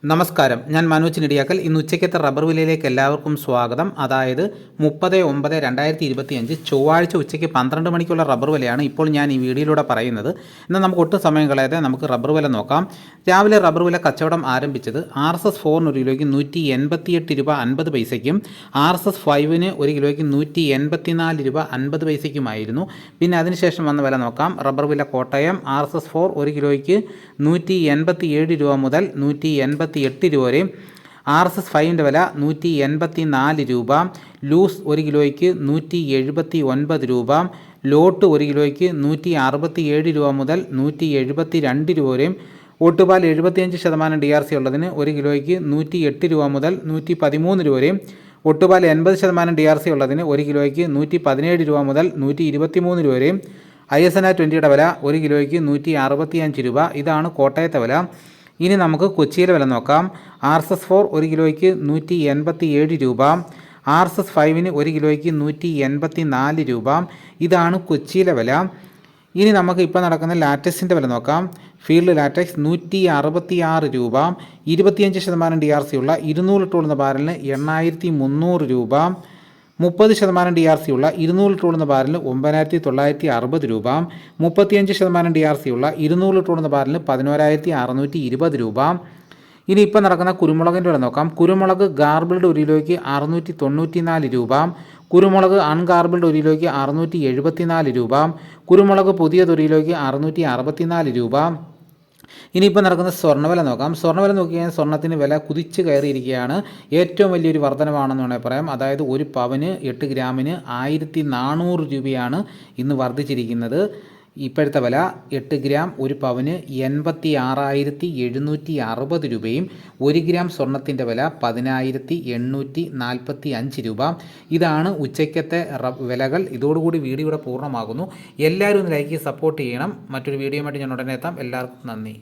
നമസ്കാരം, ഞാൻ മനോജ് നെടിയാക്കൽ. ഇന്ന് ഉച്ചയ്ക്കത്തെ റബ്ബർ വിലയിലേക്ക് എല്ലാവർക്കും സ്വാഗതം. അതായത് 30/9/2025 ചൊവ്വാഴ്ച ഉച്ചയ്ക്ക് 12 മണിക്കുള്ള റബ്ബർ വിലയാണ് ഇപ്പോൾ ഞാൻ ഈ വീഡിയോയിലൂടെ പറയുന്നത്. എന്നാൽ നമുക്ക് ഒട്ടും സമയം കളയാതെ നമുക്ക് റബ്ബർ വില നോക്കാം. രാവിലെ റബ്ബർ വില കച്ചവടം ആരംഭിച്ചത് RSS 4 ഒരു കിലോയ്ക്ക് 188 രൂപ 50 പൈസയ്ക്കും RSS 5 ഒരു കിലോയ്ക്ക് 184 രൂപ 50 പൈസയ്ക്കുമായിരുന്നു. പിന്നെ അതിനുശേഷം വന്ന വില നോക്കാം. റബ്ബർ വില കോട്ടയം RSS 4 ഒരു കിലോയ്ക്ക് 187 രൂപ മുതൽ 188 രൂപ വരെയും, RSS 5 വില 184 രൂപ, ലൂസ് ഒരു കിലോയ്ക്ക് 179 രൂപ, ലോട്ട് ഒരു കിലോയ്ക്ക് 167 രൂപ മുതൽ 172 രൂപ വരെയും, ഒട്ടുപാൽ 75% DRC ഉള്ളതിന് ഒരു കിലോയ്ക്ക് 108 രൂപ മുതൽ 113 രൂപ വരെയും, ഒട്ടുപാൽ 80% DRC ഉള്ളതിന് ഒരു കിലോയ്ക്ക് 117 രൂപ മുതൽ 123 രൂപ വരെയും, ISNA 20യുടെ വില ഒരു കിലോയ്ക്ക് 165 രൂപ. ഇതാണ് കോട്ടയത്തെ വില. ഇനി നമുക്ക് കൊച്ചിയിലെ വില നോക്കാം. RSS 4 ഒരു കിലോയ്ക്ക് 187 രൂപ, RSS 5 ഒരു കിലോയ്ക്ക് 184 രൂപ. ഇതാണ് കൊച്ചിയിലെ വില. ഇനി നമുക്ക് ഇപ്പോൾ നടക്കുന്ന ലാറ്റക്സിൻ്റെ വില നോക്കാം. ഫീൽഡ് ലാറ്റക്സ് 166 രൂപ, 25% DRC ഉള്ള 200 ലിറ്റർ ഉള്ള ബാരലിന് 8300 രൂപ, 30% DRC ഉള്ള 200 ലിറ്റർ ഉള്ള ബാരലിന് 9960 രൂപ, 35% DRC ഉള്ള 200 ലിറ്റർ ഉള്ള ബാരലിന് 11620 രൂപ. ഇനി ഇപ്പം നടക്കുന്ന കുരുമുളകിൻ്റെ വില നോക്കാം. കുരുമുളക് ഗാർബിൾഡ് ഒരു കിലോയ്ക്ക് 694 രൂപ, കുരുമുളക് അൺഗാർബിൾഡ് ഒരു കിലോയ്ക്ക് 674 രൂപ, കുരുമുളക് പുതിയത് ഒരു കിലോയ്ക്ക് 664 രൂപ. ഇനിയിപ്പോൾ നടക്കുന്ന സ്വർണ്ണവില നോക്കാം. സ്വർണ്ണവില നോക്കിക്കഴിഞ്ഞാൽ സ്വർണ്ണത്തിന് വില കുതിച്ച് കയറിയിരിക്കുകയാണ്. ഏറ്റവും വലിയൊരു വർധനമാണെന്ന് വേണമെങ്കിൽ പറയാം. അതായത് ഒരു പവന് 8 ഗ്രാമിന് 1400 രൂപയാണ് ഇന്ന് വർദ്ധിച്ചിരിക്കുന്നത്. ഇപ്പോഴത്തെ വില 8 ഗ്രാം ഒരു പവന് 86,760 രൂപയും, 1 ഗ്രാം സ്വർണത്തിൻ്റെ വില 10,845 രൂപ. ഇതാണ് ഉച്ചയ്ക്കത്തെ വിലകൾ. ഇതോടുകൂടി വീഡിയോ ഇവിടെ പൂർണ്ണമാകുന്നു. എല്ലാവരും ഒന്ന് ലൈക്ക് സപ്പോർട്ട് ചെയ്യണം. മറ്റൊരു വീഡിയോയുമായിട്ട് ഞാൻ ഉടനെ എത്താം. എല്ലാവർക്കും നന്ദി.